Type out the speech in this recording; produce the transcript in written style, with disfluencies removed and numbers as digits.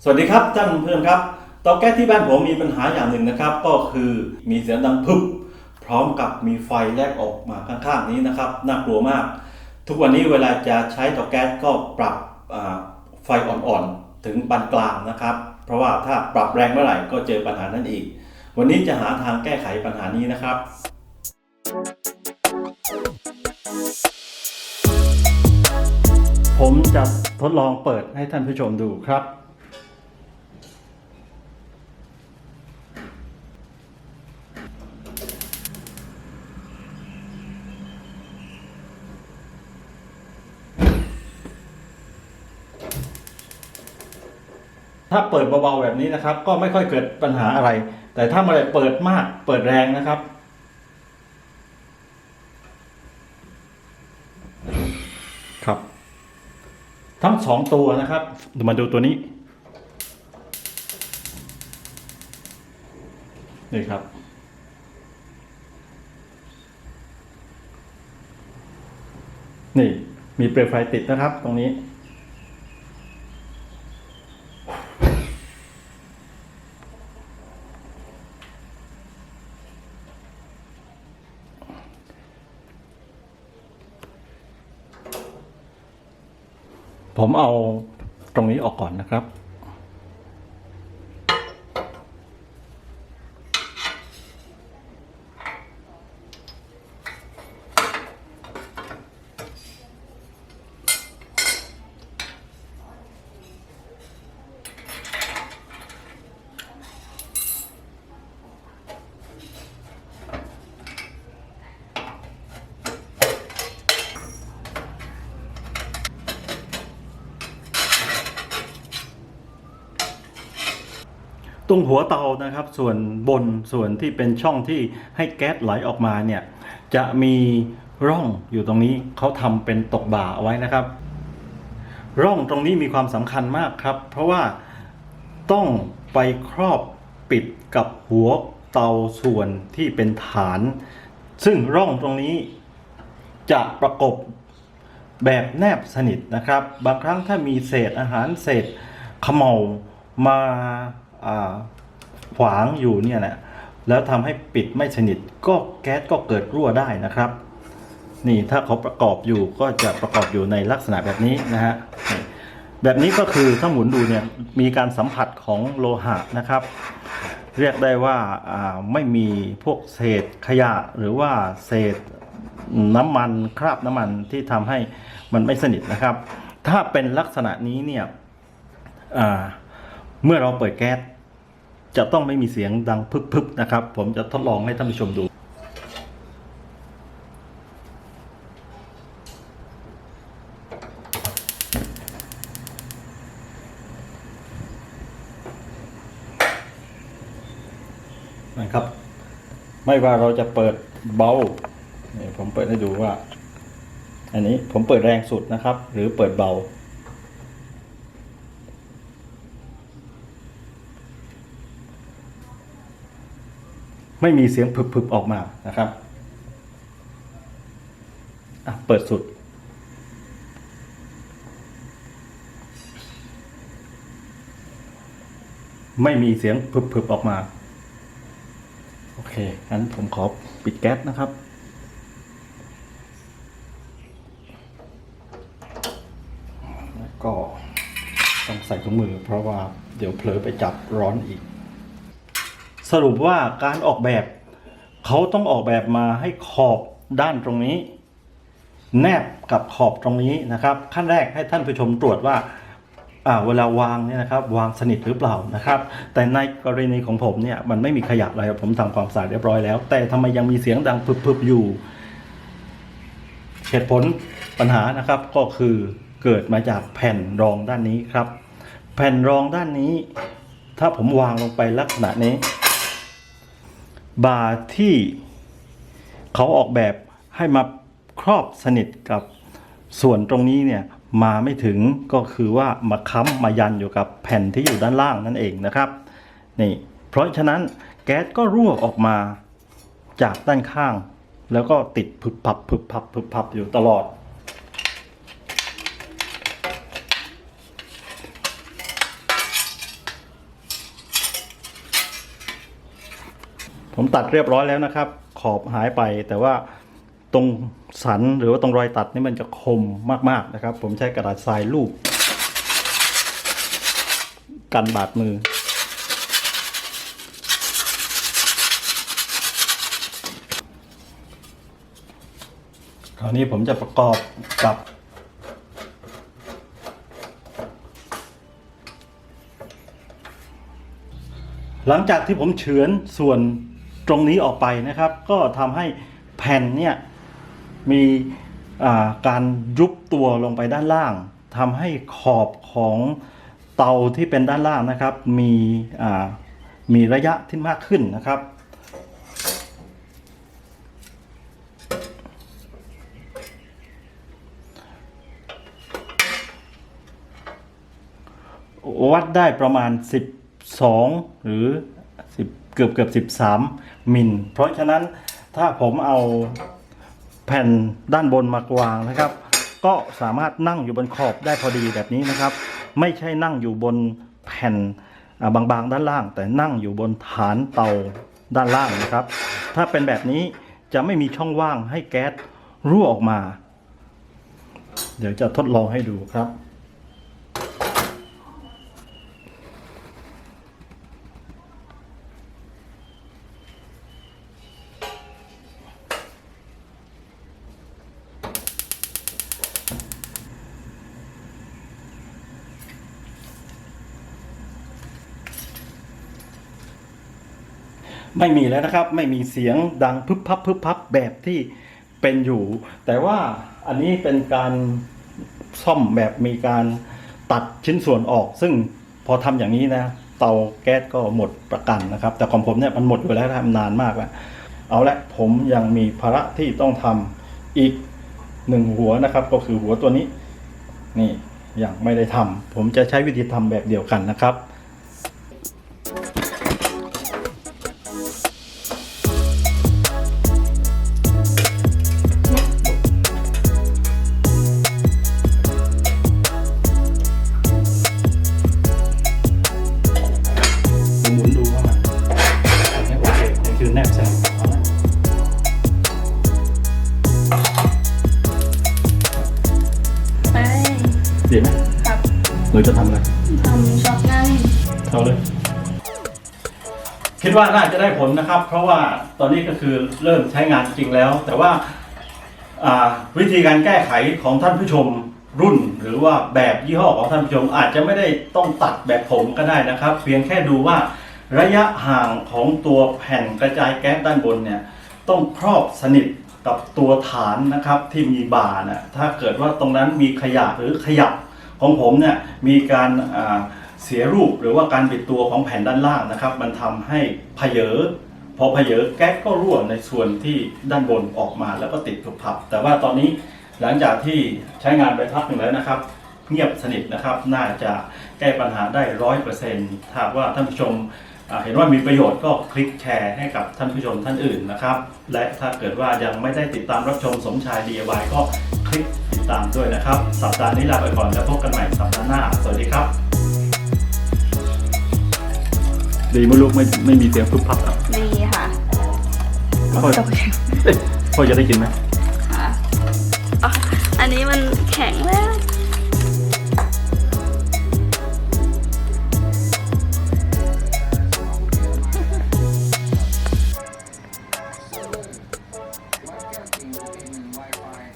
สวัสดีครับท่านเพื่อนครับเตาแก๊สที่บ้านผมมีปัญหาอย่างหนึ่งนะครับก็คือมีเสียงดังพึบพร้อมกับมีไฟแลบออกมาข้างๆนี้นะครับน่ากลัวมากทุกวันนี้เวลาจะใช้เตาแก๊สก็ปรับไฟอ่อนๆถึงปานกลางนะครับเพราะว่าถ้าปรับแรงเมื่อไหร่ก็เจอปัญหานั้นอีกวันนี้จะหาทางแก้ไขปัญหานี้นะครับผมจะทดลองเปิดให้ท่านผู้ชมดูครับถ้าเปิดเบาๆแบบนี้นะครับก็ไม่ค่อยเกิดปัญหาอะไรแต่ถ้าเมื่อไหร่เปิดมากเปิดแรงนะครับครับทั้งสองตัวนะครับมาดูตัวนี้นี่ครับนี่มีเปลวไฟติดนะครับตรงนี้ผมเอาตรงนี้ออกก่อนนะครับตรงหัวเตานะครับส่วนบนส่วนที่เป็นช่องที่ให้แก๊สไหลออกมาเนี่ยจะมีร่องอยู่ตรงนี้เขาทำเป็นตกบ่าเอาไว้นะครับร่องตรงนี้มีความสำคัญมากครับเพราะว่าต้องไปครอบปิดกับหัวเตาส่วนที่เป็นฐานซึ่งร่องตรงนี้จะประกบแบบแนบสนิทนะครับบางครั้งถ้ามีเศษอาหารเศษเขม่ามาขวางอยู่เนี่ยแหละแล้วทำให้ปิดไม่สนิทก็แก๊สก็เกิดรั่วได้นะครับนี่ถ้าเขาประกอบอยู่ก็จะประกอบอยู่ในลักษณะแบบนี้นะฮะแบบนี้ก็คือถ้าหมุนดูเนี่ยมีการสัมผัสของโลหะนะครับเรียกได้ว่าไม่มีพวกเศษขยะหรือว่าเศษน้ำมันคราบน้ำมันที่ทำให้มันไม่สนิทนะครับถ้าเป็นลักษณะนี้เนี่ยเมื่อเราเปิดแก๊สจะต้องไม่มีเสียงดังพึบๆนะครับผมจะทดลองให้ท่านผู้ชมดูนะครับไม่ว่าเราจะเปิดเบาผมเปิดให้ดูว่าอันนี้ผมเปิดแรงสุดนะครับหรือเปิดเบาไม่มีเสียงผึบๆออกมานะครับเปิดสุดไม่มีเสียงผึบๆออกมาโอเคงั้นผมขอปิดแก๊สนะครับแล้วก็ต้องใส่ถุงมือเพราะว่าเดี๋ยวเผลอไปจับร้อนอีกสรุปว่าการออกแบบเขาต้องออกแบบมาให้ขอบด้านตรงนี้แนบกับขอบตรงนี้นะครับขั้นแรกให้ท่านผู้ชมตรวจว่าเวลาวางเนี่ยนะครับวางสนิทหรือเปล่านะครับแต่ในกรณีของผมเนี่ยมันไม่มีขยะอะไรผมทำความสะอาดเรียบร้อยแล้วแต่ทำไมยังมีเสียงดังพึบๆอยู่เหตุผลปัญหานะครับก็คือเกิดมาจากแผ่นรองด้านนี้ครับแผ่นรองด้านนี้ถ้าผมวางลงไปลักษณะนี้บาร์ที่เขาออกแบบให้มาครอบสนิทกับส่วนตรงนี้เนี่ยมาไม่ถึงก็คือว่ามาค้ำมายันอยู่กับแผ่นที่อยู่ด้านล่างนั่นเองนะครับนี่เพราะฉะนั้นแก๊สก็รั่วออกมาจากด้านข้างแล้วก็ติดผึบพับผึบพับผึบพับอยู่ตลอด ผมตัดเรียบร้อยแล้วนะครับ ขอบหายไปแต่ว่าตรงสันหรือว่าตรงรอยตัดนี่มันจะคมมากๆนะครับ ผมใช้กระดาษทรายลูบกันบาดมือคราวนี้ผมจะประกอบกับหลังจากที่ผมเฉือนส่วนตรงนี้ออกไปนะครับ ก็ทำให้แผ่นเนี่ยมีการยุบตัวลงไปด้านล่างทำให้ขอบของเตาที่เป็นด้านล่างนะครับมีระยะที่มากขึ้นนะครับวัดได้ประมาณ12หรือ10เกือบ13มิลเพราะฉะนั้นถ้าผมเอาแผ่นด้านบนมาวางนะครับก็สามารถนั่งอยู่บนขอบได้พอดีแบบนี้นะครับไม่ใช่นั่งอยู่บนแผ่นบางๆด้านล่างแต่นั่งอยู่บนฐานเตาด้านล่างนะครับถ้าเป็นแบบนี้จะไม่มีช่องว่างให้แก๊สรั่วออกมาเดี๋ยวจะทดลองให้ดูครับไม่มีแล้วนะครับไม่มีเสียงดังพึบพับแบบที่เป็นอยู่แต่ว่าอันนี้เป็นการซ่อมแบบมีการตัดชิ้นส่วนออกซึ่งพอทำอย่างนี้นะเตาแก๊สก็หมดประกันนะครับแต่ของผมเนี่ยมันหมดอยู่แล้วทำนานมากแล้วเอาละผมยังมีภาระที่ต้องทำอีก1หัวนะครับก็คือหัวตัวนี้นี่ยังไม่ได้ทำผมจะใช้วิธีทำแบบเดียวกันนะครับหมุนดูว่ามันอันนี้โอเคนี่คือแนบสนิทเอาละไป ดีไหมครับหนูจะทำอะไรทำช็อตง่ายเอาเลยคิดว่าน่าจะได้ผลนะครับ เพราะว่าตอนนี้ก็คือเริ่มใช้งานจริงแล้ว แต่ว่าวิธีการแก้ไขของท่านผู้ชมรุ่นหรือว่าแบบยี่ห้อของท่านผู้ชมอาจจะไม่ได้ต้องตัดแบบผมก็ได้นะครับ เพียงแค่ดูว่าระยะห่างของตัวแผ่นกระจายแก๊สด้านบนเนี่ยต้องครอบสนิทกับตัวฐานนะครับที่มีบ่านะถ้าเกิดว่าตรงนั้นมีขยะหรือขยับของผมเนี่ยมีการเสียรูปหรือว่าการบิดตัวของแผ่นด้านล่างนะครับมันทำให้เผยพอเผยแก๊สก็รั่วในส่วนที่ด้านบนออกมาแล้วก็ติดกับผับแต่ว่าตอนนี้หลังจากที่ใช้งานไปพักหนึ่งแล้วนะครับเงียบสนิทนะครับน่าจะแก้ปัญหาได้ 100%ถ้าว่าท่านผู้ชมเห็นว่ามีประโยชน์ก็คลิกแชร์ให้กับท่านผู้ชมท่านอื่นนะครับและถ้าเกิดว่ายังไม่ได้ติดตามรับชมสมชาย DIY ก็คลิกติดตามด้วยนะครับสัปดาห์นี้ลาไปก่อนแล้วพบกันใหม่สัปดาห์หน้าสวัสดีครับดีไม่รู้ไม่มีเสียงพึบพับอ่ะดีค่ะพ่อจะได้กินไหมอันนี้มันแข็งแล้ว